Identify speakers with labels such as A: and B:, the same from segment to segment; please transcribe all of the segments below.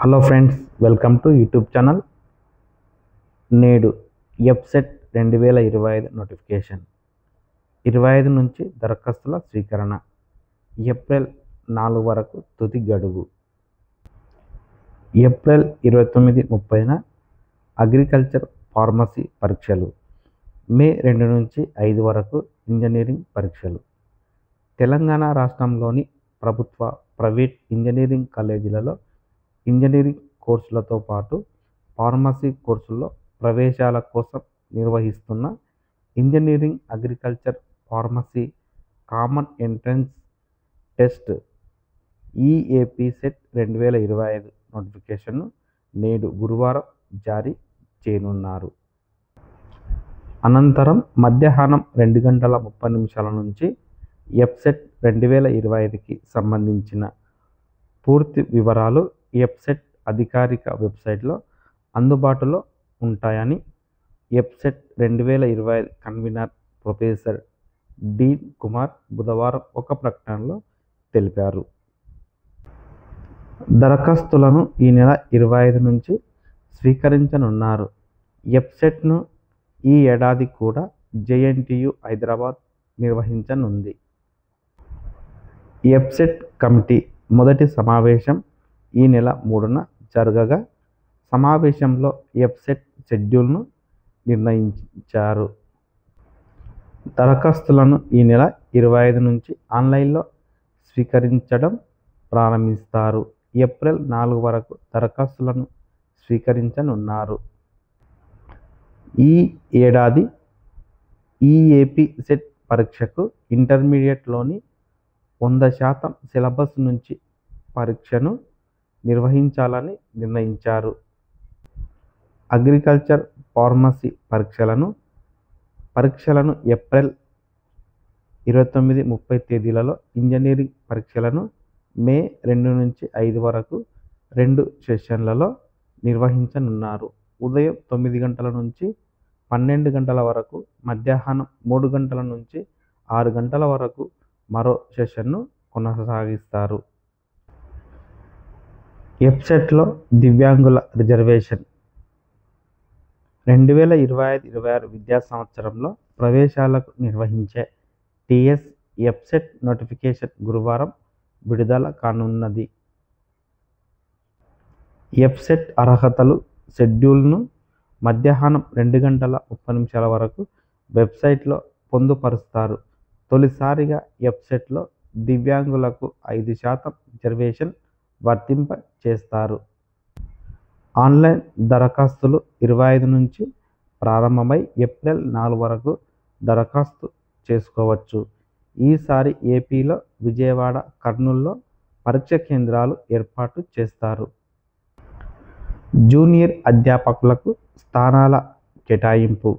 A: Hello friends, welcome to YouTube channel. నేడు ఎఫ్సెట్ 2025 notification 25 నుంచి దరఖాస్తుల స్వీకరణ. ఏప్రిల్ 4 వరకు తుది గడువు. ఏప్రిల్ 29-30న అగ్రికల్చర్ ఫార్మసీ పరీక్షలు. మే 2 నుంచి 5 వరకు ఇంజనీరింగ్ పరీక్షలు. తెలంగాణ రాష్ట్రంలోని ప్రభుత్వ, ప్రైవేట్ ఇంజనీరింగ్ కాలేజీలలో ఇంజనీరింగ్ కోర్సులతో పాటు ఫార్మసీ కోర్సుల్లో ప్రవేశాల కోసం నిర్వహిస్తున్న engineering, agriculture, pharmacy common entrance test EAPCET 2025 నోటిఫికేషన్ను నేడు గురువారం జారీ చేయనున్నారు. అనంతరం మధ్యాహ్నం 2:30 నుంచి ఎఫ్సెట్ 2025కి సంబంధించిన పూర్తి వివరాలు ఎఫ్సెట్ అధికారిక వెబ్సైట్లో అందుబాటులో ఉంటాయని ఎఫ్సెట్ 2025 కన్వీనర్ ప్రొఫెసర్ డీన్ కుమార్ బుధవారం ఒక ప్రకటనలో తెలిపారు. దరఖాస్తులను ఈ నెల 25 నుంచి స్వీకరించనున్నారు. ఎఫ్సెట్ను ఈ ఏడాది కూడా జేఎన్టీయూ హైదరాబాద్ నిర్వహించనుంది. ఎఫ్సెట్ కమిటీ మొదటి సమావేశం ఈ నెల 3న జరగగా, సమావేశంలో ఎఫ్సెట్ షెడ్యూల్ను నిర్ణయించారు. దరఖాస్తులను ఈ నెల 25 నుంచి ఆన్లైన్లో స్వీకరించడం ప్రారంభిస్తారు. ఏప్రిల్ 4 వరకు దరఖాస్తులను స్వీకరించనున్నారు. ఈ ఏడాది ఈఏపీసెట్ పరీక్షకు ఇంటర్మీడియట్లోని 100% సిలబస్ నుంచి పరీక్షను నిర్వహించాలని నిర్ణయించారు. అగ్రికల్చర్, ఫార్మసీ పరీక్షలను ఏప్రిల్ 29-30 తేదీలలో, ఇంజనీరింగ్ పరీక్షలను మే 2 నుంచి 5 వరకు 2 సెషన్లలో నిర్వహించనున్నారు. ఉదయం 9 గంటల నుంచి 12 గంటల వరకు, మధ్యాహ్నం 3 గంటల నుంచి 6 గంటల వరకు మరో సెషన్ను కొనసాగిస్తారు. ఎఫ్సెట్లో దివ్యాంగుల రిజర్వేషన్. 2025-26 విద్యా సంవత్సరంలో ప్రవేశాలకు నిర్వహించే టీఎస్ ఎఫ్సెట్ నోటిఫికేషన్ గురువారం విడుదల కానున్నది. ఎఫ్సెట్ అర్హతలు, షెడ్యూల్ను మధ్యాహ్నం 2:30 వరకు వెబ్సైట్లో పొందుపరుస్తారు. తొలిసారిగా ఎఫ్సెట్లో దివ్యాంగులకు 5% రిజర్వేషన్ వర్తింప చేస్తారు. ఆన్లైన్ దరఖాస్తులు 25 నుంచి ప్రారంభమై ఏప్రిల్ 4 వరకు దరఖాస్తు చేసుకోవచ్చు. ఈసారి ఏపీలో విజయవాడ, కర్నూలులో పరీక్ష కేంద్రాలు ఏర్పాటు చేస్తారు. జూనియర్ అధ్యాపకులకు స్థానాల కేటాయింపు.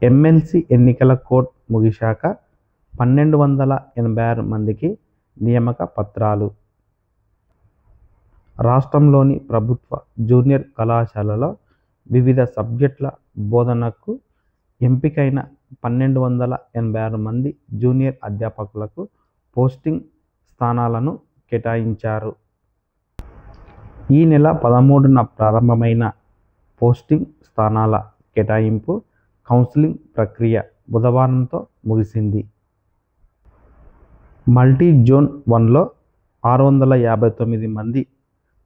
A: ఎమ్మెల్సీ ఎన్నికల కోడ్ ముగిశాక 1286 మందికి నియామక పత్రాలు. రాష్ట్రంలోని ప్రభుత్వ జూనియర్ కళాశాలలో వివిధ సబ్జెక్టుల బోధనకు ఎంపికైన 1286 మంది జూనియర్ అధ్యాపకులకు పోస్టింగ్ స్థానాలను కేటాయించారు. ఈ నెల 13న ప్రారంభమైన పోస్టింగ్ స్థానాల కేటాయింపు కౌన్సిలింగ్ ప్రక్రియ బుధవారంతో ముగిసింది. మల్టీజోన్ 1లో 659 మంది,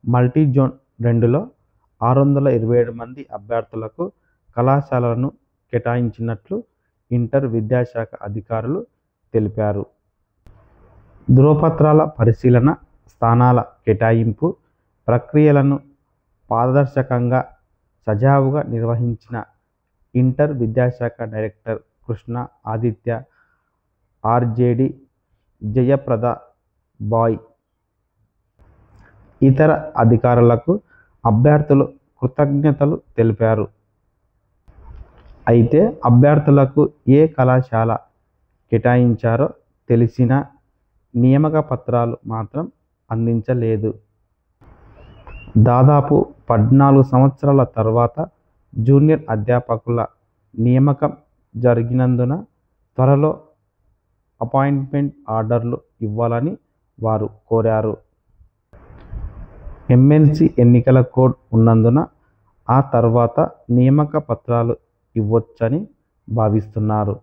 A: మల్టీజోన్ 2లో 627 మంది అభ్యర్థులకు కళాశాలలను కేటాయించినట్లు ఇంటర్ విద్యాశాఖ అధికారులు తెలిపారు. ధృవపత్రాల పరిశీలన, స్థానాల కేటాయింపు ప్రక్రియలను పారదర్శకంగా, సజావుగా నిర్వహించిన ఇంటర్ విద్యాశాఖ డైరెక్టర్ కృష్ణ ఆదిత్య, ఆర్జేడీ జయప్రద బాయ్, ఇతర అధికారులకు అభ్యర్థులు కృతజ్ఞతలు తెలిపారు. అయితే అభ్యర్థులకు ఏ కళాశాల కేటాయించారో తెలిసినా నియామక పత్రాలు మాత్రం అందించలేదు. దాదాపు 14 సంవత్సరాల తర్వాత జూనియర్ అధ్యాపకుల నియామకం జరిగినందున త్వరలో అపాయింట్మెంట్ ఆర్డర్లు ఇవ్వాలని వారు కోరారు. ఎమ్మెల్సీ ఎన్నికల కోడ్ ఉన్నందున ఆ తర్వాత నియామక పత్రాలు ఇవ్వొచ్చని భావిస్తున్నారు.